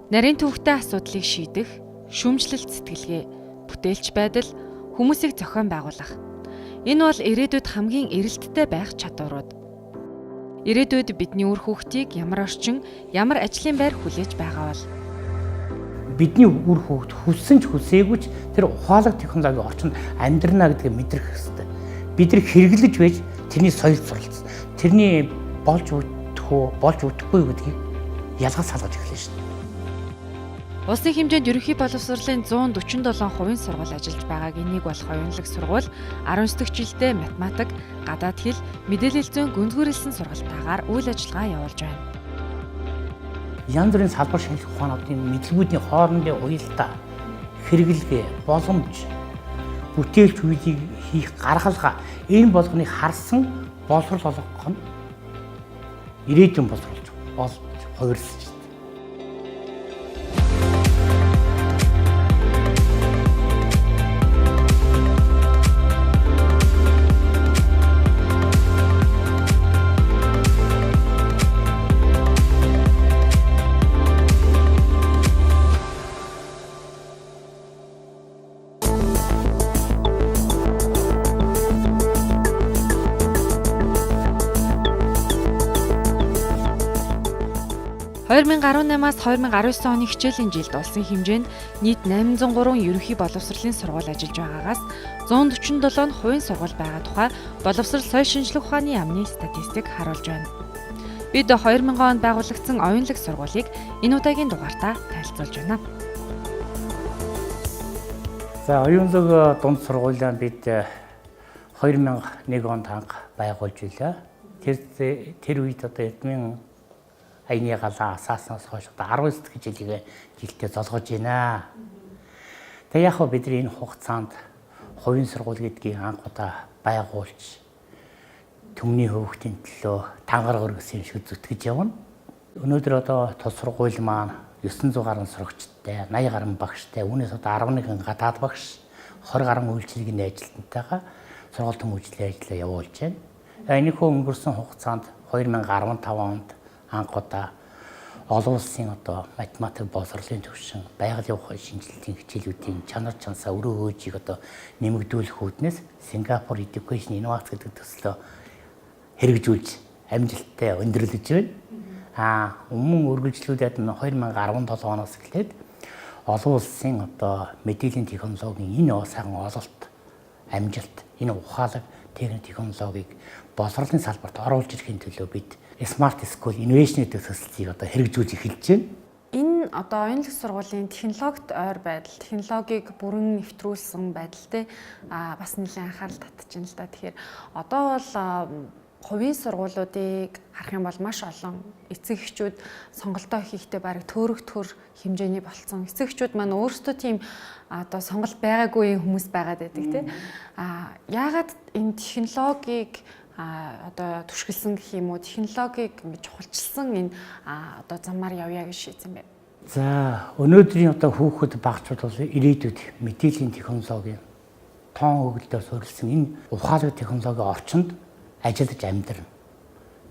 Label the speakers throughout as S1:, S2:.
S1: Нарийн төвхтэй асуудлыг шийдэх, шүүмжлэлт сэтгэлгээ, бүтээлч байдал, хүмүүсийг зохион байгуулах. Энэ бол ирээдүйд хамгийн эрэлттэй байх чадварууд. Ирээдүйд бидний үр хүүхдийг ямар орчин, ямар ажлын байр хүлээж байгаа бол
S2: бидний үр хүүхд хүссэн ч хүсээгүй ч тэр ухаалаг технологийн орчинд амьдрна гэдгийг мэдрэх хэрэгтэй. Бид нар хэрэглэж байж тэрний соёл суралцсан. Тэрний болж өгөх үү, болж өгөхгүй гэдгийг ялгаж салгаж эхэлнэ шүү дээ.
S1: Улсын хэмжээнд ерөнхий боловсролын 147% сургууль ажиллаж байгааг энийг болох Оюунлаг сургууль 19 дэх жилдээ математик, гадаад хэл, мэдээлэл зүйн гүнзгийрэлсэн сургалтаагаар үйл ажиллагаа явуулж байна.
S2: Янз бүрийн салбар шинжилх ухаануудын мэдлэгүүдийн хоорондын уялдаа, хэрэглэгээ, боломж, бүтээлч үйлийг хийх гаргалгаа энэ болгоныг харсан боловсрол олгох нь ирээдүйн боловсролж болж хувирсан шүү дээ.
S1: Мade 2018-аас 2019 оны хичээлийн жилд улсын хэмжээнд нийт 803 ерөнхий боловсролын сургууль ажиллаж байгаагаас 147% сургууль байгаа тухай боловсрол соёл шинжилгээ ухааны яамны статистик харуулж байна. Бид 2000 онд байгуулагдсан Оюунлаг сургуулийг энэ удаагийн дугаартаа танилцуулж байна.
S2: За Оюунлаг дунд сургуулиа бид 2001 онд анх байгуулж байлаа. Тэр үед одоо эдмийн аяны галаа асааснаас хойш 19 дэх жилдээ золгож байна. Тэгээ яг хөө бидний энэ хугацаанд хувийн сургууль гэдгийг анх удаа байгуулж төмний хөвгтийн төлөө тангар хөргөсөн шиг зүтгэж явна. Өнөөдөр одоо тус сургууль маань 900 гаруй сурагчтай, 80 гаруй багштай, үүнээс одоо 11 гадаад багш, 20 гаруй үйлчилгээний ажилтнтайгаа сургууль хүмүүжлийн ажлаа явуулж байна. Энэхүү өнгөрсөн хугацаанд 2015 онд анх удаа олон улсын одоо математик боловсролын төвшин, байгалийн ухааны шинжилгээний хичээлүүдийн чанар чансаа өрөө хөөжийг одоо нэмэгдүүлэх үүднээс Сингапур Education Innovation гэдэг төслөө хэрэгжүүлж амжилттай өндөрлөж байна. Өмнө үргэлжлүүлээд 2017 оноос эхлээд олон улсын одоо мэдээллийн технологийн энэ сайхан ололт, амжилт, энэ ухаалаг техник технологиг боловсролын салбарт оруулж ирэхин төлөө бид Smart School Innovation гэдэг төслийг одоо хэрэгжүүлж эхэлж байна.
S1: Энэ одоо Оюунлаг сургуулийн технологид ойр байдал, технологиг бүрэн нэвтрүүлсэн байдалтай бас нэлээд анхаарал татж байна л да. Тэгэхээр одоо бол хувийн сургуулиудыг харах юм бол маш олон эцэг эхчүүд сонголтоо хийхдээ бараг төөрөх хэмжээний болцсон. Эцэг эхчүүд маань өөрсдөө тийм одоо сонголт байгаагүй хүмүүс байгаад байдаг тийм. Яагаад энэ технологиг одоо түшгэлсэн гэх юм уу, технологиг ингэж чухалчилсан энэ одоо замаар явъя гэж шийдсэн бэ.
S2: За өнөөдрийн одоо хүүхэд багцууд бол ирээдүйд мэдээллийн технологийн тоон өгөлдөө суурилсан энэ ухаалаг технологийн орчинд ажиллаж амьдрна.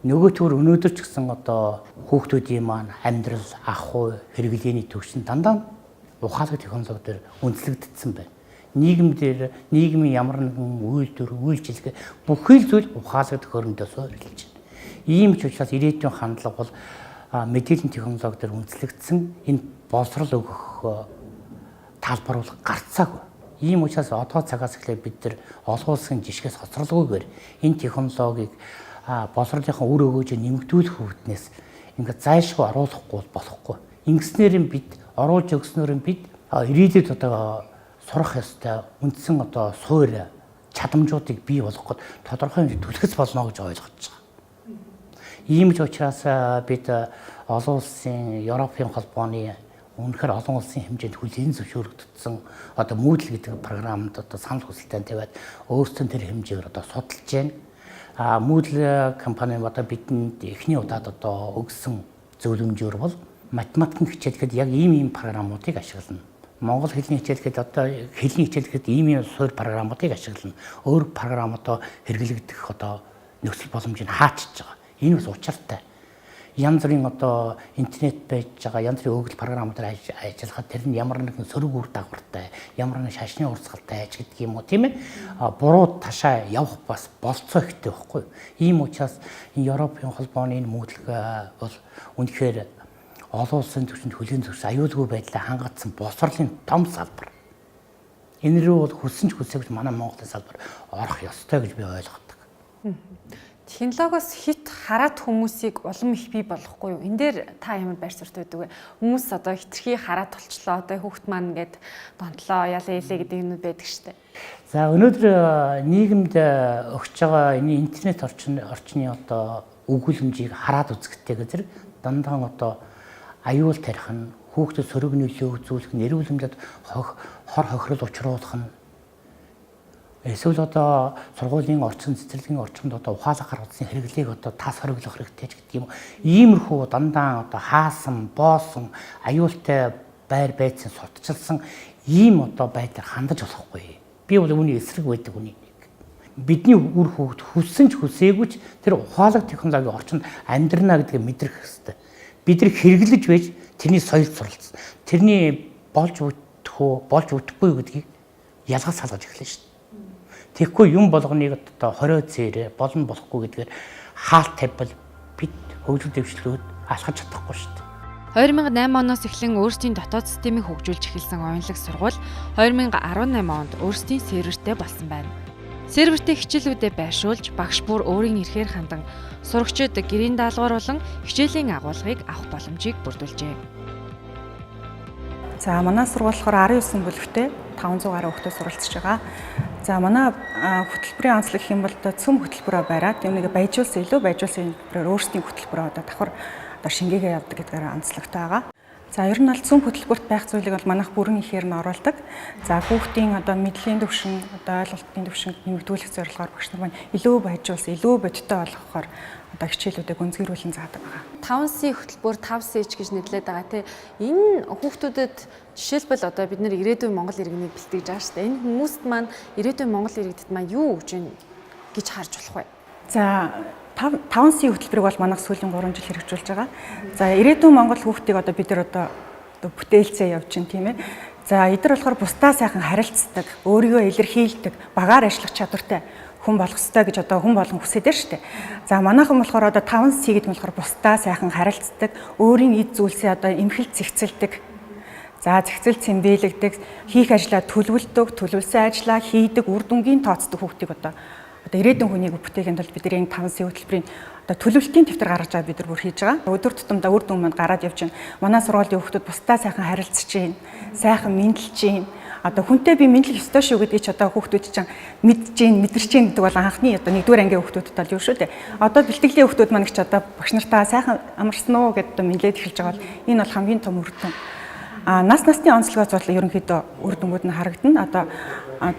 S2: Нөгөө төр өнөөдөр ч гэсэн одоо хүүхдүүдийн маань амьдрал, ах уу, хэрэглээний төвшин дандаа ухаалаг технологи дээр үндэслэгдсэн байна. Нийгмийн ямар нэгэн үйлдвэр, үйлчилгээ бүхий л зүйл ухаалаг төхөөрөмжөөр суурилж байна. Ийм ч учраас ирээдүйн хандлага бол мэдээллийн технологи дээр үндэслэгдсэн энэ боловсрол өгөх талбар бол гарцаагүй. Ийм учраас одоо цагаас эхлээд бид нар олон улсын жишгээс хоцролгүйгээр энэ технологиг боловсролынхаа үр өгөөжөөр нэмэгдүүлэх үүднээс ингээд зайлшгүй оруулахгүй болохгүй. Ингэснээр бид оруулж өгснөөр бид ирээдүйд одоо сурах ёстой үндсэн одоо суурь чадамжуудыг бий болгоход тодорхой хэмжээнд түлхэц болно гэж ойлгож байгаа. Ийм ч учраас бид олон улсын Европын холбооны үнэхээр олон улсын хэмжээнд хүлээн зөвшөөрөгдсөн одоо Made гэдэг програмд одоо санал хүсэлтээ тавиад өөрсдөө тэр хэмжээгээр одоо судалж байна. Made компани одоо бидэнд эхний удаад одоо өгсөн зөвлөмжөөр бол математикийн хичээлэхэд яг ийм програмуудыг ашиглана. Монгол хэлний хичээлэхэд одоо хэлний хичээлэхэд ийм суурь програмуудыг ашиглана. Өөр програм одоо хэрэглэгдэх одоо нөхцөл боломжийг хаачиж байгаа. Энэ бас учиртай. янз бүрийн одоо интернет байж байгаа янз бүрийн өгөгдөл програмуудаар ажиллахад тэр нь ямар нэгэн сөрөг үр дагавартай, ямар нэгэн шашны урсгалтай ч гэдэг юм уу тийм ээ. Буруу ташаа явах бас болцоо ихтэй байхгүй юу? Ийм учраас энэ Европын холбооны мөнгөлөг бол үнэхээр олон улсын түвшинд хүлээн зөвшөөрсөн аюулгүй байдлаа хангацсан боловсролын том салбар. Энэ рүү бол хүссэн ч хүсээгүй манай Монголын салбар орох ёстой гэж би ойлгодог.
S1: Технологиос хит хараат хүмүүсийг улам их бий болохгүй юу? Энд дээр та ямар байр суурь байдаг вэ? Хүмүүс одоо хитрхи хараат болчлоо, одоо хүүхд маань ингээд донтлоо, ялаа илээ гэдэг юмуд байдаг штэ.
S2: За өнөөдөр нийгэмд өгч байгаа энэ интернет орчны одоо өгүүлэмжийг хараад үзэхтэйгээ зэрэг дандаа одоо аюул тарих нь хүүхдэд сөрөг нөлөө үзүүлэх нь эрүүл мэндэд хор хохирол учруулах нь эсвэл одоо сургуулийн орчин цэцэрлэгийн орчинд одоо ухаалаг гаргацсан хэрэглээг одоо тас хориглох хэрэгтэй ч гэдэг юм. Иймэрхүү дандаа одоо хаасан, боосон, аюултай байр байцын сутчилсан ийм одоо байдлаар хандаж болохгүй. Би бол үүний эсрэг байдаг үнийг. Бидний үр хүүхд хүссэн ч хүсээгүй ч тэр ухаалаг технологийн орчинд амьдрна гэдгийг мэдрэх хэрэгтэй. Бид нар хэрэглэж байж тэрний соёлд суралцсан. Тэрний болж үтэх үү, болж үтэхгүй гэдгийг ялгаж салгаж эхэлнэ шүү дээ. Тэгэхгүй юм болгоныг одоо 20 цээрэ болон болохгүй гэдгээр хаалт тавьбал бид хөгжил дэвшлүүд алхаж чадахгүй шүү дээ.
S1: 2008 оноос эхлэн өөрсдийн дотоод системийг хөгжүүлж эхэлсэн оюунлаг сургууль 2018 онд өөрсдийн сервертэй болсон байна. Сервертэй хичээлүүдэд байршуулж багш бүр өөрийн эрхээр хандан сурагчид гэрийн даалгавар болон хичээлийн агуулгыг авах боломжийг бүрдүүлжээ.
S3: За манай сургууль болохоор 19 бүлэгтэй 500 гаруй хүүхдүүд суралцж байгаа. За манай хөтөлбөрийн онцлог гэх юм бол цөм хөтөлбөрөөр бариад юмныг баяжуулсан хөтөлбөрөөр өөрсдийн хөтөлбөрөө одоо давхар одоо шингээгээ явдаг гэдгээр онцлогтой байгаа. За ер нь бол цөм хөтөлбөрт байх зүйлийг бол манайх бүрэн ихээр нь оруулдаг. За хүүхдийн одоо мэдлийн төвшин, одоо ойлголтын төвшин нэмэгдүүлэх зорилгоор багш нар маань илүү баяжуулсан, илүү бодиттой болгохоор одоо хичээлүүдээ гүнзгийрүүлэн заадаг байгаа.
S1: 5C хөтөлбөр 5Cч гэж нэрлэдэг байгаа тий. Энэ хүүхдүүдэд жишээлбэл одоо бид нэр ирээдүйн Монгол иргэнийг бэлтгэж байгаа шүү дээ. Энэ хүмүүст маань ирээдүйн Монгол иргэдэд маань юу өгж гин гэж харж болох вэ?
S3: За 5C хөтөлбөрийг бол манайх сүүлийн 3 жил хэрэгжүүлж байгаа. За ирээдүйн Монгол хүүхдийг одоо бид нар одоо бүтээлцээ явж чинь тийм ээ. За эдгээр болохоор бусдаа сайхан харилцдаг, өөрийгөө илэрхийлдэг, багаар ажиллах чадвартай хүн болох ёстой гэж одоо хүн болгон хүсэж байна шүү дээ. За манайхан болохоор одоо 5C гэдэг нь болохоор бусдаа сайхан харилцдаг, өөрийн эд зүйлсээ одоо эмхэлд зэгцэлдэг. За зэгцэл цэмбэлэгдэг, хийх ажлаа төлөвлөдөг, төлөвлөсөн ажлаа хийдэг, үр дүнгийн тооцдог хүүхдийг одоо ирээдүйн хүнийг бүтээхэд бол бид энэ 5C хөтөлбөрийн одоо төлөвлөлтийн дэвтэр гаргаж байгаа бид нар бүр хийж байгаа. Өдөр тутамдаа үр дүн манд гараад явж байна. Манай сургуулийн хүүхдүүд бусдаа сайхан харилцаж байна, сайхан мэдлж байна. Одоо хүнтэй би мэдлэх ёстой шүү гэдгийг ч одоо хүүхдүүд чинь мэдж байна, мэдэрч байна гэдэг бол анхны одоо 1-р ангийн хүүхдүүдэд бол юу шүү дээ. Одоо бэлтгэлийн хүүхдүүд маань ч одоо багш нартаа сайхан амарсан уу гэдээ мэдлээд эхэлж байгаа бол энэ бол хамгийн том үр дүн. Нас насны онцлогоос бол ерөнхийдөө үр дүнгууд нь харагдана. Одоо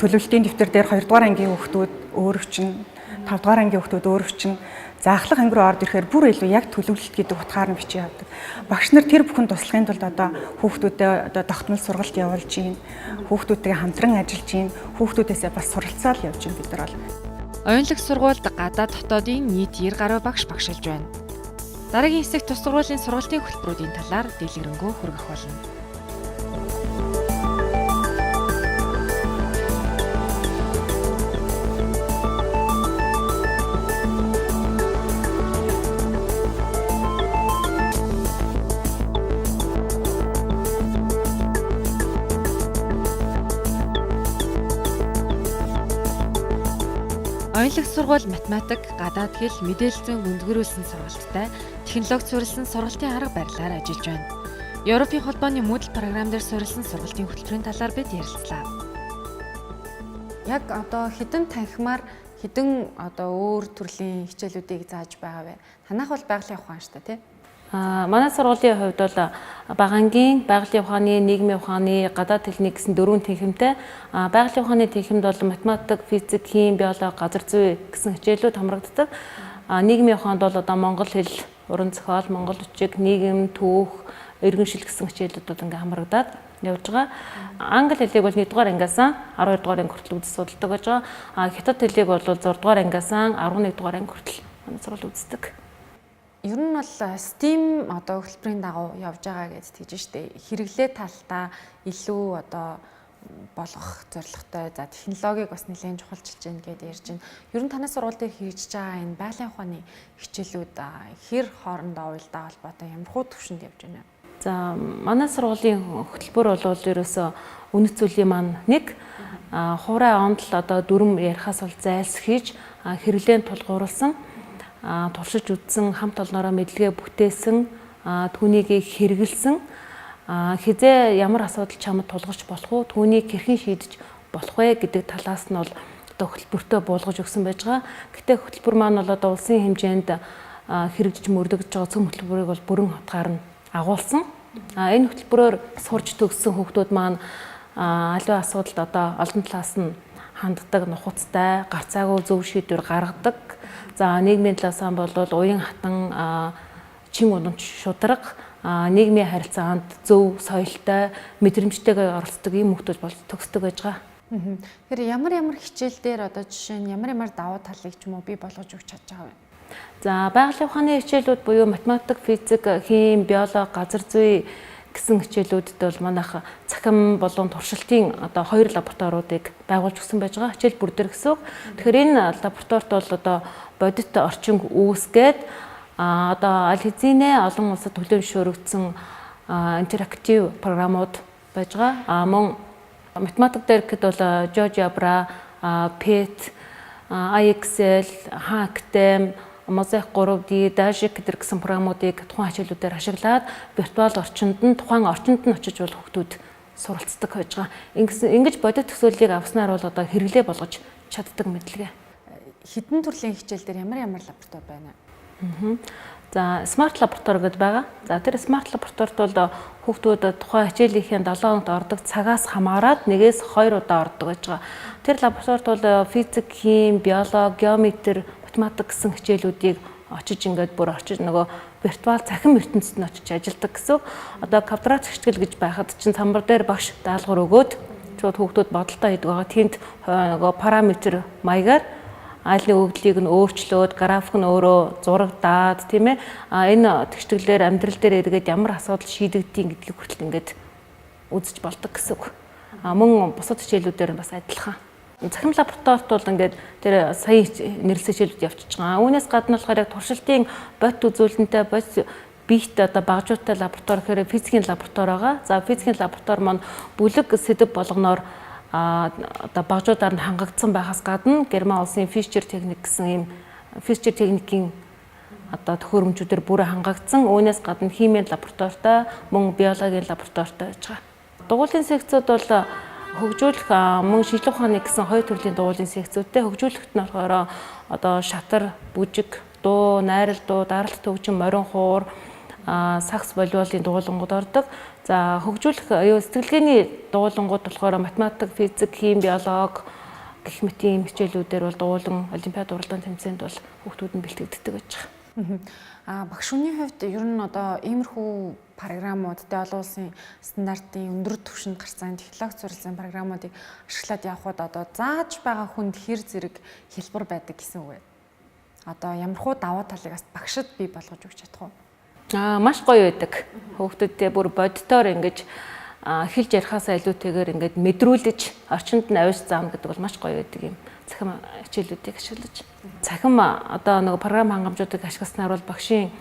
S3: төлөвлөлтийн дэвтэр дээр 2-р ангийн хүүхдүүд өөр өвчин, 5-р ангийн хүүхдүүд өөр өвчин, заахлах анги руу орж ирэхээр бүр илүү яг төлөвлөлт гэдэг утгаар нь бичиж явдаг. Багш нар тэр бүхэн туслахын тулд одоо хүүхдүүдэд одоо тогтмол сургалт явуулж гин, хүүхдүүдтэйгээ хамтран ажиллаж гин, хүүхдүүдээсээ бас суралцаал явж гин бид нар бол.
S1: Оюунлаг сургуульд гадаад дотоодын нийт 90 гаруй багш багшилж байна. Дараагийн хэсэгт тус сургуулийн сургалтын хөтөлбөрүүдийн талаар дэлгэрэнгүй хүргэх болно. Оюунлаг сургууль математик, гадаад хэл, мэдээлэл зүйн гүнзгийрүүлсэн сургалттай технологи суурилсан сургалтын арга барилаар ажиллаж байна. Европын холбооны Made програм дээр суурилсан сургалтын хөтөлбөрийн талаар бид ярилцлаа. Яг одоо хэдэн танхимаар хэдэн одоо өөр төрлийн хичээлүүдийг зааж байгаа вэ? Танах бол байгалийн ухаан шүү дээ, тий?
S4: Манай сургуулийн хувьд бол багангийн, байгалийн ухааны, нийгмийн ухааны, гадаад хэлний гэсэн 4 танхимтай. Байгалийн ухааны танхимд бол математик, физик, хим, биологи, газар зүй гэсэн хичээлүүд хамрагддаг. Нийгмийн ухаанд бол одоо монгол хэл, уран зохиол, монгол бичиг, нийгэм, түүх, иргэншил гэсэн хичээлүүд бол ингээ хамрагдаад явж байгаа. Англи хэлийг бол 1-р ангиас 12-р анги хүртэл үзэж судалдаг гэж байгаа. Хятад хэлийг бол 6-р ангиас 11-р анги хүртэл манай сургууль үздэг.
S1: Ер нь бол STEAM одоо хөтөлбөрийн дагуу явж байгаа гэж тэгж штэ. Хэрэглээ талдаа илүү одоо болгох зорилготой. За технологиг бас нэлээд чухалчилж байна гэдээ ярьж байна. Ер нь танай сургууль дээр хийж байгаа энэ байгалийн ухааны хичээлүүд хэр хоорондоо уялдаа холбоотой ямар хуу төвшөнд явж байна вэ?
S4: За манай сургуулийн хөтөлбөр бол ерөөсөө үнэт зүйлийн маань нэг хуурай онд л одоо дүрм ярихаас бол зайлс хийж хэрэглээнд тулгуурласан туршиж үзсэн хамт олноороо мэдлэгээ бүтээсэн түүнийг хэрэгэлсэн хизээ ямар асуудал чамд тулгарч болох уу түүнийг хэрхэн шийдэж болох вэ гэдэг талаас нь бол одоо хөтөлбөртөө буулгаж өгсөн байж байгаа. Гэтэ хөтөлбөр маань бол одоо улсын хэмжээнд хэрэгжиж мөрдөгдөж байгаа цөм хөтөлбөрийг бол бүрэн хатгаар нь агуулсан. Энэ хөтөлбөрөөр сурч төгссөн хүүхдүүд маань аливаа асуудалд одоо олон талаас нь ханддаг, нухацтай, гарцаагүй зөв шийдвэр гаргадаг. За нийгмийн талаас нь бол уян хатан чин уламж шударга нийгмийн харилцаанд зөв соёлтой мэдрэмжтэйгээр оролцдог ийм хүмүүс бол төгсдөг байж байгаа.
S1: Тэгэхээр ямар хичээл дээр одоо жишээ нь ямар давуу талыг ч юм уу бий болгож өгч чадж байгаа вэ?
S4: За байгалийн ухааны хичээлүүд буюу математик, физик, хим, биологи, газар зүй гэсэн хичээлүүдэд бол манайх цахим болон туршилтын одоо 2 лабораториудыг байгуулж өгсөн байж байгаа. Хичээл бүр дээр гэсэн үг. Тэгэхээр энэ лабораторид бол одоо бодит орчин үүсгээд одоо аль хэзээ олон улсад төлөөлшөөрөгдсөн интерактив програмууд байж байгаа. Мөн математик дээр гэхэд бол GeoGebra, PET, IXL, HackTem, Mosaic 3D, Dashik гэсэн програмуудыг тухайн хичээлүүдээр ашиглаад виртуал орчинд нь тухайн орчинд нь очиж бол хүүхдүүд суралцдаг байж байгаа. Ингэж бодит төсөөллийг авснаар бол одоо хэрэглээ болгож чаддаг мэдлэгээ.
S1: Хэдэн төрлийн хичээл дээр ямар лаборатори байна?
S4: За смарт лаборатори гэдээ байгаа. За тэр смарт лабораторид бол хүүхдүүд тухайн хичээлийнхээ 7 хоногт ордог цагаас хамаарат 1-2 удаа ордог байж байгаа. Тэр лабораторид бол физик, хим, биологи, геометри, математик гэсэн хичээлүүдийг очиж ингээд бүр очиж нөгөө виртуал цахим ертөнцид нь очиж ажилладаг гэсэн. Одоо квадрат хичээл гэж байхад чинь самбар дээр багш даалгавар өгөөд шууд хүүхдүүд бодолтой хийдэг байгаа. Тэнд нөгөө параметр маягаар айлын өгдлийг нь өөрчлөөд график нь өөрөө зурагдаад тийм ээ энэ тэгштэглээр амьдрал дээр эргээд ямар асуудал шийдэгдгийг гэдгийг хүртэл ингээд үзэж болдог гэсэн үг. Мөн бусад хичээлүүдээр бас адилхан. Цахим лабораторид бол ингээд тэр сая нэрлсэн хичээлүүд явчихж байгаа. Үүнээс гадна болохоор яг туршилтын бот үзүүлэнтэй биет одоо багжуутай лаборатори гэхээр физикийн лаборатори байгаа. За физикийн лаборатори маань бүлэг сэдэв болгоноор одоо багжуудаар нь хангагдсан байхаас гадна Герман улсын Фишер техник гэсэн ийм Фишер техникийн одоо төхөөрөмжүүдээр бүрэн хангагдсан. Үүнээс гадна химийн лабораторитой, мөн биологийн лабораторитой байж байгаа. Дугуулын секцүүд бол хөгжүүлэх мөн шинжилгээ ухааны гэсэн 2 төрлийн дугуулын секцүүдтэй хөгжүүлэхт нь болохоор одоо шатар, бүжиг, дуу, найрал дуу, даралт төгжин, морин хуур, сакс волейболын дугуулангууд ордог. За хөгжүүлэх сэтгэлгээний дугуулангууд болохоор математик, физик, хим, биологи гэх мэт ийм хичээлүүдээр бол дугуулан олимпиад уралдаан тэмцээнд бол хүүхдүүд нь бэлтгэгддэг гэж байгаа.
S1: Багш хүний хувьд ер нь одоо иймэрхүү програмууд тэ олон улсын стандартын өндөр түвшинд гарсан технологи зурсан програмуудыг ашиглаад явхад одоо зааж байгаа хүнд хэр зэрэг хэлбэр байдаг гэсэн үг вэ? Одоо ямархуу давуу талыг бас багшид бий болгож өгч чадах уу?
S4: Маш гоё байдаг. Хүүхдүүдтэй бүр бодитоор ингэж хэлж ярихаасаа илүүтэйгээр ингээд мэдрүүлж орчинд нь авьяас заана гэдэг бол маш гоё байдаг юм. Цахим хичээлүүдийг ашиглаж. Цахим одоо нэг програм хангамжуудыг ашигласнаар бол багшийн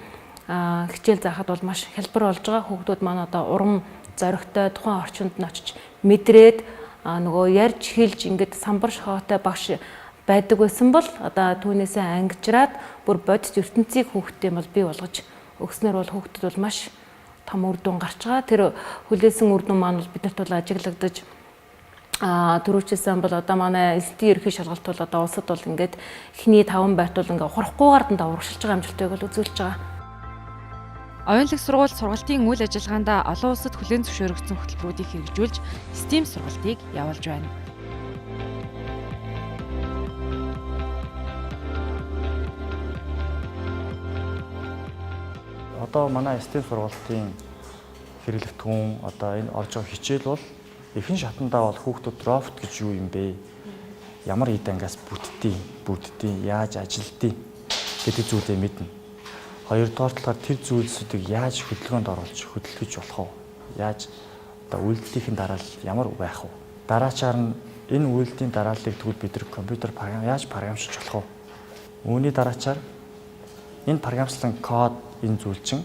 S4: хичээл заахад бол маш хялбар болж байгаа. Хүүхдүүд маань одоо урам зоригтой тухайн орчинд нь очиж мэдрээд нөгөө ярьж хэлж ингээд самбар шохоотой багш байдаг байсан бол одоо түүнээсээ ангижраад бүр бодит ертөнцийг хүүхдтэй бол бий болгож өгснөр бол хүүхдэд бол маш том үр дүн гарч байгаа. Тэр хүлээсэн үр дүн маань бол биднэрт бол ажиглагдаж түрүүчээсэн бол одоо манай эзэлтийн ерөнхий шалгалт бол одоо улсад бол ингээд эхний 5 байрт бол ингээд хурахгүйгээр дандаа урагшилж байгаа амжилтыг бол үзүүлж байгаа.
S1: Оюунлаг сургууль сургалтын үйл ажиллагаанд олон улсад хүлээн зөвшөөрөгдсөн хөтөлбөрүүдийг хэрэгжүүлж STEAM сургалтыг явуулж байна.
S5: Одоо манай STEAM сургалтын хэрэглэх түн одоо энэ орж байгаа хичээл бол ихэнх шатандаа бол хүүхдүүд робот гэж юу юм бэ? Ямар эд ангаас бүтдیں, яаж ажилдیں гэдэг зүйлээ мэднэ. Хоёрдугаар талаар тэр зүйлсүүдийг яаж хөдөлгөөнд оруулж хөдөлгөж болох вэ? Яаж одоо үйлдэлтийн дараалал ямар байх вэ? Дараачаар нь энэ үйлдлийн дарааллыг тэгвэл бид нар компьютер програм яаж програмшиж болох вэ? Үүний дараачаар энэ програмчлан код энэ зүйл чинь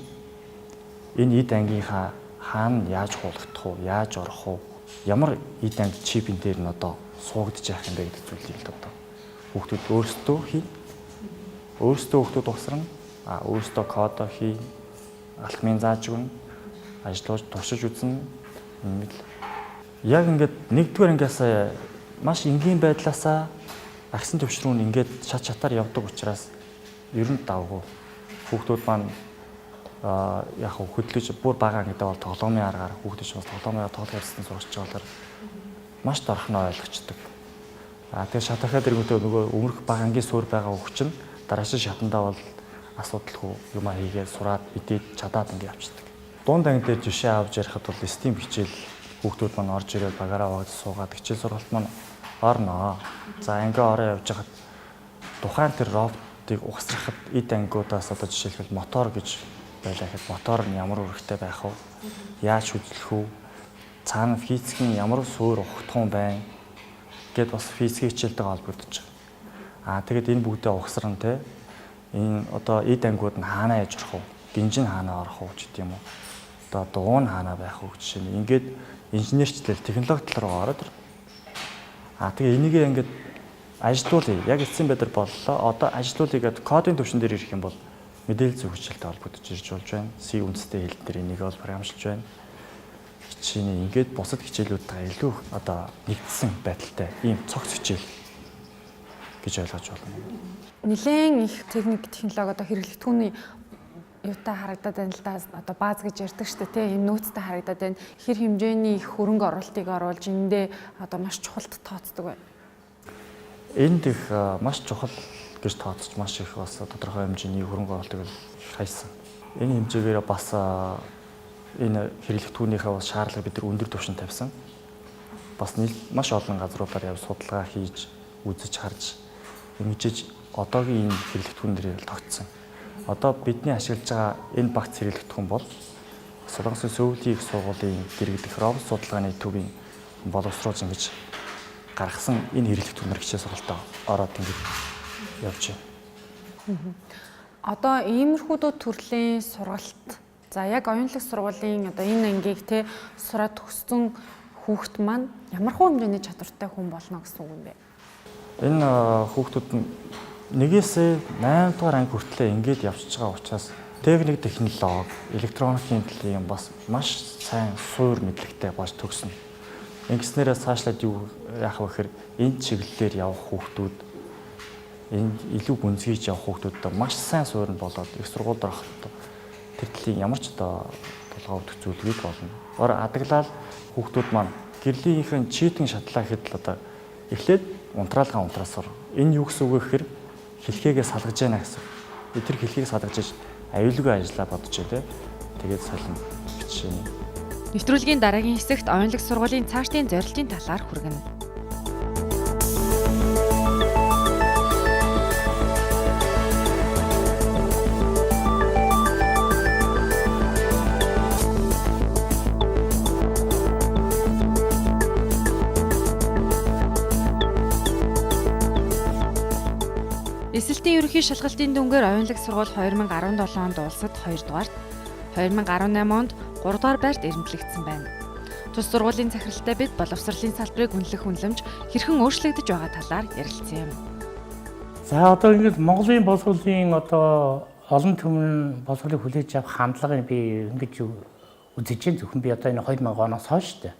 S5: энэ эд ангийнхаа хаана яаж хуулагдах вэ? Яаж орох вэ? Ямар эд анги чипэн дээр нь одоо суугдж яах юм бэ гэдэг зүйлийг л одоо хүүхдүүд өөрсдөө хийн. Өөрсдөө хүүхдүүд угсарна. Өөрсдөө кодоо хийн. Алхмын зааж өгнө. Ажиллаж туршиж үзнэ. Яг ингээд нэгдүгээр ангиас маш энгийн байдлаасаа агсын төвч рүү ингээд шат шатаар явдаг учраас ер нь давгүй. Хүүхдүүд маань яг хөдөлгөж бүр бага ангидаа бол тоглоомын аргаар хүүхдүүд бас тоглоомын тоглох ярьсан сурч байгаа маш дарахнаа ойлгочдөг. Тэгээ шатахад иргэнтэй нөгөө өмнөх бага ангийн суурь байгаа хүүхд чинь дараашин шатандаа бол асуудалгүй юм хийгээд сураад мэдээд чадаад ингээд явчихдаг. Дунд анги дээр жишээ авч ярихад бол STEAM хичээл хүүхдүүд маань орж ирээд багаараа вагд суугаад хичээл сургалт маань орноо. За анги ороо явж хахад тухайн тэр роботыг угсрахад эд ангиудаас одоо жишээлбэл мотор гэж байлаа гэхэд мотор нь ямар үүрэгтэй байх вэ? Яаж хөдлөх вэ? Цаана физикийн ямар суурь ухагдах юм байна? Гэт бас физикийн хичээлтэй холбогдож байгаа. Тэгээд энэ бүгдээ угсран те энэ одоо эд ангиуд нь хаанаа яж орох вэ? Гинжин хаанаа орох вэ гэдэг юм уу? Одоо дуу нь хаанаа байх вэ гэж чинь ингээд инженерчлэл технологи тал руу ороод тэгээ энийг ингээд ажилуулъя. Яг эцсийн байдлаар боллоо. Одоо ажилуулъя гэдэг кодын төвшин дээр ирэх юм бол мэдээлэл зөв хүчилтэй холбогдож ирж болж байна. C үндэстэй хэл дээр энийг бол програмшилж байна. Хичээний ингээд бусад хичээлүүдтэй илүү одоо нэгдсэн байдалтай ийм цогц хичээл гэж ойлгож байна.
S1: Нилээн их техник технологи одоо хэрэглэгдэхүүний юутай харагдаад байна л да. Одоо бааз гэж ярьдаг шүү дээ, тийм нөөцтэй харагдаад байна. Хэр хэмжээний их хөрөнгө оруулалтыг оруулж эндээ одоо маш чухалд тооцдог байна.
S5: Энд их маш чухал гэж тооцож маш их бас тодорхой хэмжээний хөрөнгө оруулалтыг хайсан. Энэ хэмжээгээр бас энэ хэрэглэгдэхүүнийхээ бас шаардлагыг бид нар өндөр түвшинд тавьсан. Бас маш олон газруудаар явж судалгаа хийж, үзэж харж, ингэж одоогийн энэ хэрэглэгдэхүүн дээр тогтсон. Одоо бидний ашиглаж байгаа энэ багц хэрэглэгдэхүүн бол Солонгосын Сувгийн их сургуулийн дэргэдэх робот судалгааны төвийн боловсруулж ингэж гаргасан энэ хэрэглэгдэхүүнээр хичээл сургалтаа ороод ингэж явж байна.
S1: Одоо иймэрхүү төрлийн сургалт. За яг оюунлаг сургуулийн одоо энэ ангийг те сураад төгссөн хүүхэд маань ямар хэмжээний чадвартай хүн болно гэсэн үг юм бэ?
S5: Энэ хүүхдүүд нэгээс 8 дугаар анги хүртлээр ингэж явж байгаа учраас техник технологи, электроникийн төлөв бас маш сайн суур мэдлэгтэй болж төгснө. Ингэснээрээ цаашлаад юу яах вэ гэхээр энэ чиглэлээр явах хүүхдүүд энэ илүү гүнзгийж явах хүүхдүүд маш сайн суурь нь болоод их сургуульд ороход тэр төлөв ямар ч одоо толгой өвдөх зүйлгүй болно. Ор адаглал хүүхдүүд маань гэрлийнхэн читэн шатлаа гэхэд л одоо эхлээд унтраалгаа унтраасаар энэ юу гэсэн үг вэ гэхээр хэлхээгээ салгаж яана гэсэн. Тэр хэлхийг салгаж иж аюулгүй ажиллаа бодож байлаа. Тэгээд солино хичээнэ.
S1: Нэвтрүүлгийн дараагийн хэсэгт оюунлаг сургуулийн цаашдын зорилтын талаар хүргэнэ. Эсэлтийн ерөнхий шалгалтын дүнгээр оюунлаг сургууль 2017 онд улсад 2 дугаарт, 2018 онд 3 дугаар байрт эренблэгдсэн байна. Тус сургуулийн захиралтай бид боловсролын салбарыг үнэлэх үнэлэмж хэрхэн өөрчлөгдөж байгаа талаар ярилцсан юм.
S2: За одоо ингэж Монголын боловсролын одоо олон түмэн боловсролыг хүлээж авах хандлагыг би ингэж үзэж байна. Зөвхөн би одоо энэ 2000 оноос хойш шүү дээ.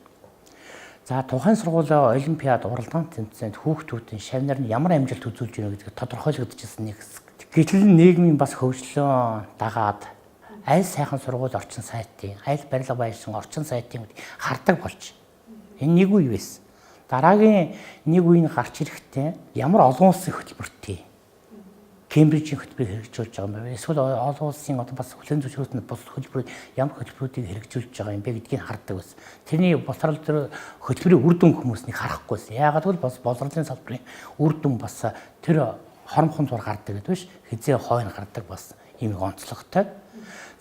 S2: За тухайн сургуулийн олимпиад уралдаан тэмцээнд хүүхдүүдийн шавнаар нь ямар амжилт үзүүлж байна гэдгийг тодорхойлогдчихсан нэг хэсэг. Гэтэл нийгмийн бас хөгжлөө дагаад аль сайхан сургууль орчин сайтын, аль барилга байшин орчин сайтын хардаг болж. Энэ нэг үе байсан. Дараагийн нэг үеийн гарч ирэхдээ ямар олон улсын хөтөлбөртэй Кембрижийн хөтөлбөрийг хэрэгжүүлж байгаа юм бэ? Эсвэл олон улсын одоо бас хүлээн зөвшөөрсөн бус хөтөлбөрүүд ямар хөтөлбөрүүдийг хэрэгжүүлж байгаа юм бэ гэдгийг хардаг байсан. Тэрний боловсрол төр хөтөлбөрийн үр дүн хүмүүснийг харахгүйсэн. Яагаад гэвэл бас боловсролын салбарын үр дүн бас тэр хоромхон зур гардаг гэдэг биш. Хизээ хойно гардаг бас. ийм онцлогтой.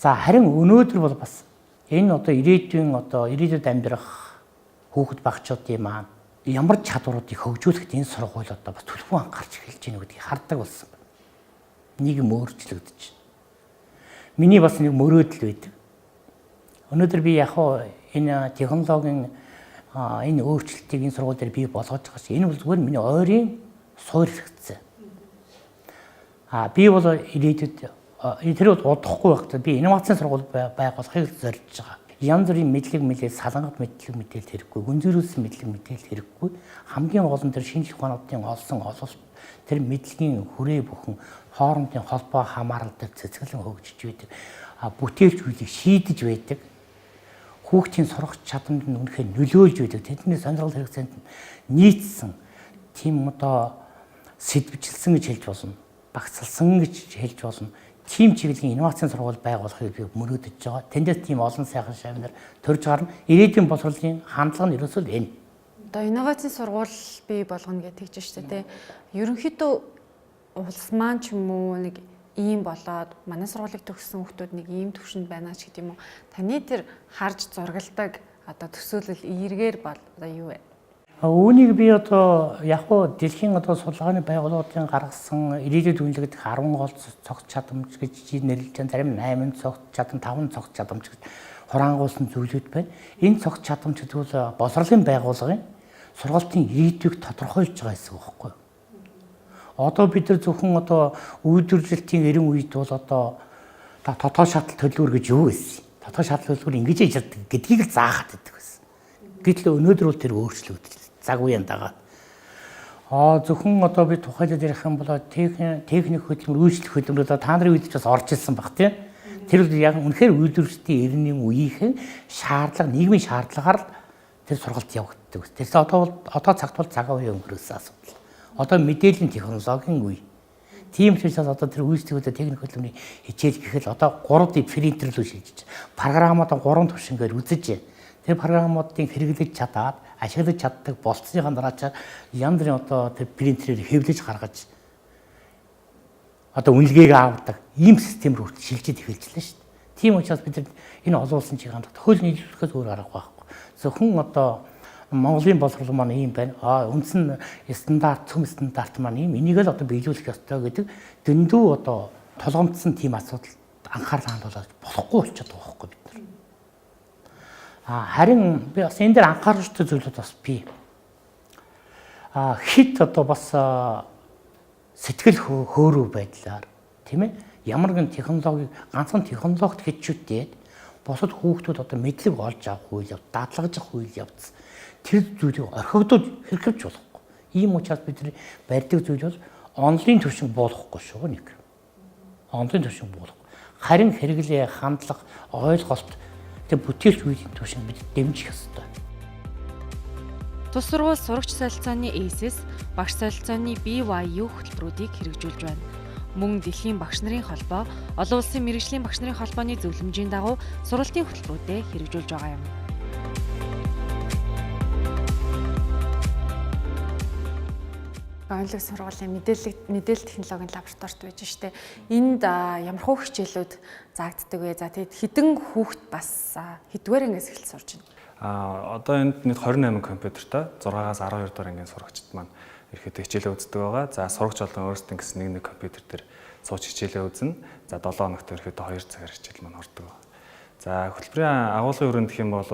S2: За харин өнөөдөр бол бас энэ одоо ирээдүйд амьдрах хүүхэд багчуудын маань ямар чадваруудыг хөгжүүлэхэд энэ сургууль одоо бас төлөвлөгөө анхаарч эхэлж байна гэдгийг хардаг болсон байна. Нийгэм өөрчлөгдөж байна. Миний бас нэг мөрөөдөл байдаг. Өнөөдөр би яг энэ технологийн энэ өөрчлөлтийг энэ сургууль дээр бий болгож байгаа чинь энэ бол зүгээр миний ойрын суур хэрэгцээ. Би бол ирээдүйд тэр бол удахгүй байхдаа би инновацийн сургууль байгуулахыг зорж байгаа. Янз бүрийн мэдлэг салангат мэдлэг мэдээлэл хэрэггүй, гүнзгийрүүлсэн мэдлэг мэдээлэл хэрэггүй. Хамгийн гол нь тэр шинжлэх ухаануудын олсон ололт тэр мэдлэгийн хүрээ бүхэн хоорондын холбоо хамаарал дээр цэцгэлэн хөгжиж байдаг. Бүтээлч үйлийг шийдэж байдаг. Хүүхдийн сурах чадамд нь үнэхээр нөлөөлж байдаг. Тэдний сонирхол хэрэгцээнд нийцсэн тийм одоо сэдвжилсэн гэж хэлж болно. Багцлсан гэж хэлж болно. Тим чиглэлийн инновацийн сургууль байгуулахыг би мөрөөдөж байгаа. Тэндээс тийм олон сайхан шавнаар төрж гарна. Ирээдүйн боловсролын хандлага нь ерөөсөө л энэ.
S1: Одоо инновацийн сургууль бий болгоно гэдэг чинь шүү дээ. Ерөнхийдөө улс маань ч юм уу нэг ийм болоод манай сургуулийг төгссөн хүмүүс нэг ийм төвшөнд байна ч гэдэг юм уу. Таны тэр харж зургалдаг одоо төсөөлөл эергээр бол одоо юу вэ?
S2: Үүнийг би одоо яг уу дэлхийн одоо судалгааны байгууллагын гаргасан ирээдүйд үнэлэгдэх 10 гол цогц чадамж гэж нэрлэж байгаа. Зарим 8 цогц чадамж, 5 цогц чадамж гэж хураангуулсан зүйлүүд байна. Энэ цогц чадамж гэдэг бол боловсролын байгууллагын сургалтын ирээдүйг тодорхойлж байгаа гэсэн үг байхгүй юу? Одоо бид нар зөвхөн одоо үйлдвэрлэлтийн 90 үед бол одоо тодорхой шатал төлөвлөр гэж юу гэсэн. Тодорхой шатал төлөвлөр ингэж хийж чаддаг гэдгийг л заахад байдаг гэсэн. Гэтэл өнөөдөр бол тэр өөрчлөгдөж цаг үеийн дагаад. Зөвхөн одоо би тухайлбал ярих юм бол техник хөдөлмөр, үйлчлэх хөдөлмөр одоо та нарын үед ч бас орж ирсэн баг тийм. Тэр бол яг үнэхээр үйлдвэрлэлтийн 90-ийн үеийнхэн шаардлага, нийгмийн шаардлагаар тэр сургалт явагддаг. Тэрс одоо цагт бол цагаан үеийн өнгөрөөсөн асуудал. Одоо мэдээллийн технологийн үе. Тийм учраас одоо тэр үйлчлэгүүд техник хөдөлмөрийн хичээл гэхэл одоо 3D принтер рүү шилжиж, програмууд 3 түвшингээр үзэж, тэр програмуудын хэрэглэж чадаад, ашиглаж чаддаг болцсныхаа дараачаар янз бүрийн одоо тэр принтерээр хэвлэж гаргаж одоо үнэлгээг авдаг ийм систем рүү шилжиж эхэлжлээ шүү дээ. Тийм учраас бид энэ олон улсын чиг хандлагад хууль нийлүүлэхээс өөр арга байхгүй. Зөвхөн одоо Монголын боловсрол маань ийм байна. Үндсэн стандарт, цөм стандарт маань ийм. Энийг л одоо биелүүлэх ёстой гэдэг дөндөө одоо толгомдсон тийм асуудал анхаарал хандуулж болохгүй болчиход байгаа байхгүй бид нар. Харин би бас энэ дээр анхаарах ёстой зүйлүүд бас бий. Хит одоо бас сэтгэл хөөрөв байдлаар тийм ээ ямар нэгэн технологиг ганцхан технологид хэтчүүдэд бусад хүүхдүүд одоо мэдлэг олж авах үйл явц, дадлагж авах үйл явц тэр зүйлийг орхигдуулж хэрэгжүүлж болохгүй. Ийм учраас бид барьдаг зүйл бол онлайн төвшин буулгахгүй шүү нэг. Онлайн төвшин буулгахгүй. Харин хэрэглээ, хандлага, ойлголт тэр бүтээлч үеийн төвшин бид дэмжих ёстой.
S6: Тус сургууль сурагч солилцооны ээсэс багш солилцооны BYU хөтөлбөрүүдийг хэрэгжүүлж байна. Мөн дэлхийн багш нарын холбоо, олон улсын мэргэжлийн багш нарын холбооны зөвлөмжийн дагуу сургалтын хөтөлбөрүүдэд хэрэгжүүлж байгаа юм.
S1: Оюунлаг сургуулийн мэдээлэл технологийн лабораторид байж штэ. Энд ямар хөө хичээлүүд заагддаг вэ? За тэгэд хэдэн хүүхэд бас хэдвэр ангиас эхэлж сурж байна?
S5: Одоо энд нийт 28 компьютертай 6-аас 12 дугаар ангийн сурагчид маань ирэхэд хичээлээ үздэг байгаа. За сурагч болон өөрсдөө гэсэн нэг компьютер дээр сууч хичээлээ үзнэ. За 7 хоногт ирэхэд 2 цагаар хичээл маань ордог. За хөтөлбөрийн агуулгын өрөөнд гэх юм бол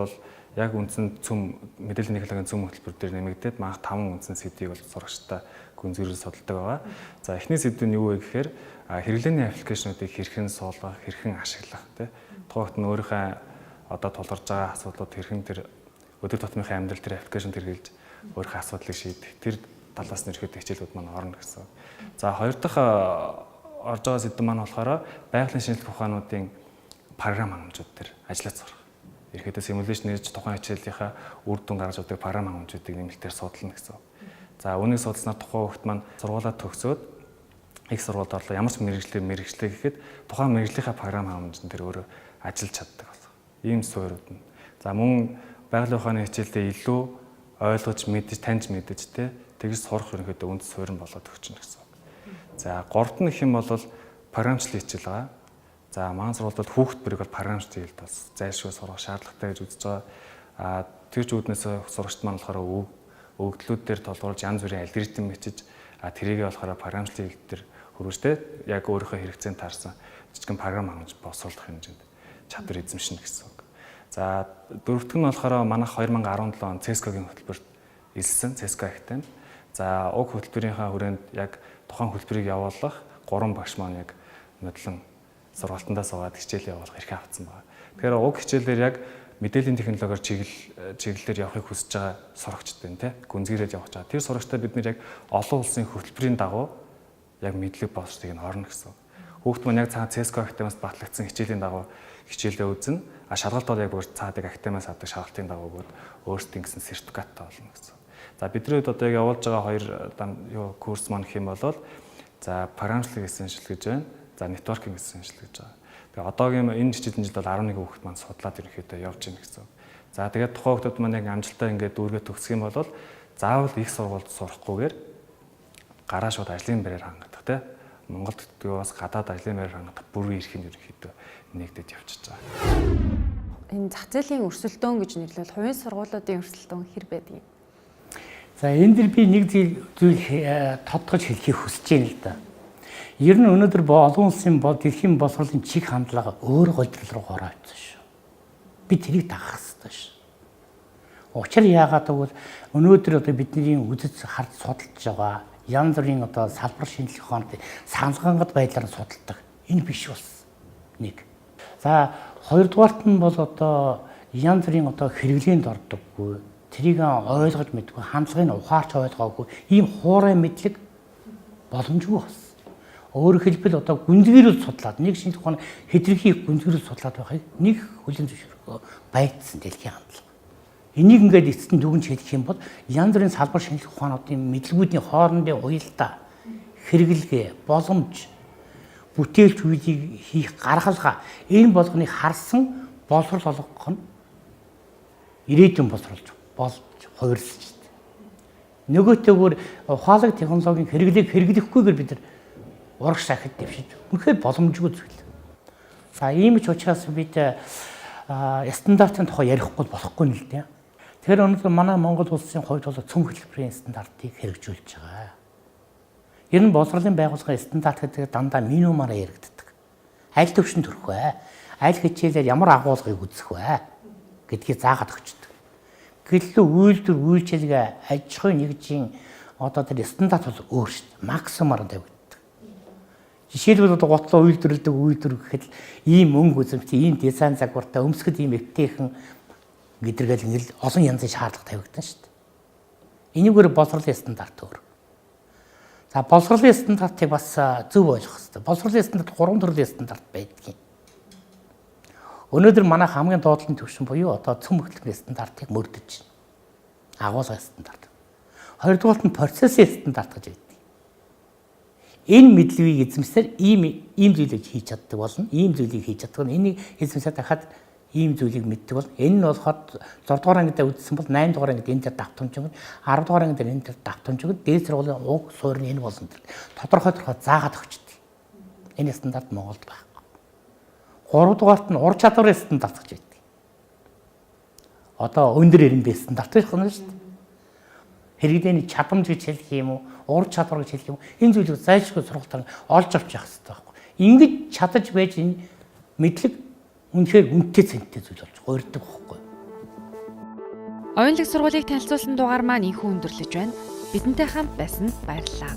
S5: яг үндсэн цөм мэдээллийн технологийн цөм хөтөлбөр дээр нэмэгдээд манайх 5 үндсэн сэдвийг бол сурагчтай гүнзгийрэл судалдаг байгаа. За эхний сэдв нь юу вэ гэхээр хэрэглээний аппликейшнуудыг хэрхэн суулгах, хэрхэн ашиглах тий. Тухайд нь өөрийнхөө одоо тулгарч байгаа асуудлууд хэрхэн тэр өдөр тутмынхаа амьдрал дээр аппликейшн хэрэглэж өөрийнхөө асуудлыг шийдэх тэр талаас нь ирэхэд хичээлүүд маань орно гэсэн. За хоёр дахь орж байгаа сэдв маань болохоор байгалийн шинжилгээ ухаануудын програм хангамжууд дээр ажиллаж сурах. Ирэхэд симуляшн нээж тухайн хичээлийнхаа үр дүн гаргаж өгдөг програм хангамжуудыг нэмэлтээр судална гэсэн. За үүнийг судалснаар тухайн хүүхэд маань сургуулаа төгсөөд их сургуульд орлоо ямар ч мэргэжлээ гэхэд тухайн мэргэжлийнхаа програм хангамжтан тэр өөрөө ажиллаж чаддаг болсон. Ийм суурьуд нь. За мөн байгалийн ухааны хичээлдээ илүү ойлгож мэдж таньж мэдж тэгж сурах ерөнхийдөө үнд суурин болоод өгч гэнэ гэсэн. За гуравт нь гэх юм бол програмчлал хичээл байгаа. За маань сургуульд хүүхдбэрийг бол програмчлалт хийлд бас зайлшгүй сурах шаардлагатай гэж үзэж байгаа. Тэр ч үүднээс сурагчид маань болохоор өгөгдлүүд дээр толгуурлаж янз бүрийн алгоритм бичиж тэрийгээ болохоор програмчлалт хийлд дээр хөрвөжтэй яг өөрийнхөө хэрэгцээнд таарсан жижигэн програм хангаж боловсруулах хэмжээнд чадвар эзэмшнэ гэсэн үг. За дөрөвдөг нь болохоор манайх 2017 он CSK-гийн хөтөлбөрт элсэн CSK ахтай. За уг хөтөлбөрийнхаа хүрээнд яг тухайн хөтөлбөрийг явуулах 3 багш маань яг нодлон сургалтандаа суугаад хичээлээ явуулах эрхээ авсан байна. Тэгэхээр уг хичээлээр яг мэдээллийн технологиор чиглэлээр явахыг хүсэж байгаа сурагчид байна те. Гүнзгийрээд явах чаа. Тэр сурагчдаа бид нэр яг олон улсын хөтөлбөрийн дагуу яг мэдлэг боловсрыг нь орно гэсэн. Хүүхд маань яг цаа CSK ахтаймаас батлагдсан хичээлийн дагуу хичээлээ үзнэ. Шалгалт бол яг бүр цаадаг ахтаймаас авдаг шалгалтын дагуу гээд өөрсдийн гэсэн сертификаттай болно гэсэн. За бидний хувьд одоо яг явуулж байгаа 2 курс маань гэх юм бол за програмчлалыг гэсэн шинжилгээ гэж байна. За networking гэсэн шинжилгээ гэж байгаа. Тэгээ одоогийн энэ жижигэн жилд бол 11 хүүхэд маань судлаад ерөнхийдөө явж байна гэсэн. За тэгээд тухайн хүүхдүүд маань яг амжилттай ингээд дүүргээ төгсөх юм бол заавал их сургуульд сурахгүйгээр гараа шууд ажлын байраар хангадах тийм. Монголд бас гадаад ажлын байраар хангадах бүрэн эрхийн ерөнхийдөө нэгдэж явчихж байгаа.
S1: Энэ зах зээлийн өрсөлдөөн гэж нэрлэвэл хувийн сургуулиудын өрсөлдөөн хэр байдгийг.
S2: За энэ дэр би нэг зүйл тодгож хэлхийг хүсэж байна л да. Ер нь өнөөдөр олон улсын дэлхийн боловсролын чиг хандлага өөр голдрол руу ороо авсан шүү. Би тэрийг дагах хэрэгтэй шүү. Учир яагаад гэвэл өнөөдөр одоо бидний үдэц хард судалж байгаа янз бүрийн одоо салбар шинжилгээ ухаанд саналгангад байдлаар судалдаг. Энэ биш болсон. Нэг. За хоёрдугаарт нь бол одоо янз бүрийн одоо хэрэглээнд ордоггүй, тэрийг ойлгож мэдгүй, хандлагыг ухаарч ойлгоогүй ийм хуурай мэдлэг боломжгүй болсон. Өөрөөр хэлбэл одоо гүнзгийрүүл судлаад нэг шинжлэх ухааны хэдэрхий гүнзгийрүүл судлаад байхыг нэг хүлэн зөвшөөрөх байдсан дэлхийн хандлага. Энийг ингээд эцэст нь дүгнж хэлэх юм бол янз бүрийн салбар шинжлэх ухаануудын мэдлгүүдийн хоорондын уялдаа, хэрэглэгээ, боломж, бүтээлч үйлийг хийх гаргалгаа энэ болгоныг харсан боловсрол олгох нь ирээдүйн боловсролж болж хувирсан шүү дээ. Нөгөөтэйгөр ухаалаг технологийн хэрэглэхгүйгээр бид нар урагш сахид дэвшиж үнэхээр боломжгүй зүйл. За ийм ч учраас бид стандартын тухай ярихгүй болохгүй нь л дээ. Тэгэхээр өнөөдөр манай Монгол улсын хувьд бол цөм хөтөлбөрийн стандартыг хэрэгжүүлж байгаа. Ер нь боловсролын байгууллагын стандарт гэдэг дандаа минимумаар яригддаг. Аль төвшөнд төрөх вэ? Аль хичээлээр ямар агуулгыг үзэх вэ гэдгийг заагаад өгчдөг. Гэтэл үйлчлэгээ аж ахуйн нэгжийн одоо тэр стандарт бол өөр шүү дээ. Максимумаар тавигддаг. Жишээлбэл одоо готлоо үйлдвэрлэдэг үйлдвэр гэхэд ийм мөнгө үзэмжтэй, ийм дизайн загвартай, өмсгөд ийм эвтэйхэн гэдэргээл ингээл олон янзын шаардлага тавигдана шүү дээ. Энийгээр боловсролын стандарт өөр. За боловсролын стандартыг бас зөв ойлгох хэрэгтэй. Боловсролын стандарт 3 төрлийн стандарт байдаг юм. Өнөөдөр манай хамгийн доотлын түвшин буюу одоо цөм хөтөлбөрийн стандартыг мөрдөж байна. Агуулгын стандарт. Хоёрдугаарт нь процессын стандарт гэж байдаг. Энэ мэдлэгийг эзэмсээр ийм зүйлийг хийж чаддаг болно. Ийм зүйлийг хийж чаддаг. Энийг эзэмсээр дахиад ийм зүйлийг мэддэг бол энэ нь болохоор 6 дугаар ангидаа үзсэн бол 8 дугаар ангид энэ дээр давтамж өгнө. 10 дугаар ангид энэ дээр давтамж өгнө. Дээд сургуулийн уг суурь нь энэ болно. Тодорхой заагаад өгчдөг. Энэ стандарт Монголд байхгүй. 3 дугаарт нь ур чадварын стандарт гэж байдаг. Одоо өндөр эренбэ стандарт байх нь шүү дээ. Хэрэглээний чадамж гэж хэлэх юм уу, ур чадвар гэж хэлэх юм уу, энэ зүйлийг зайлшгүй сургалтаар олж авч явах хэрэгтэй байхгүй. Ингэж чадаж байж энэ мэдлэг үнэхээр үнэтэй цэнтэй зүйл болж гуйрдаг байхгүй.
S6: Оюунлаг сургуулийг танилцуулсан дугаар маань энхүү өндөрлөж байна. Бидэнтэй хамт байсан баярлалаа.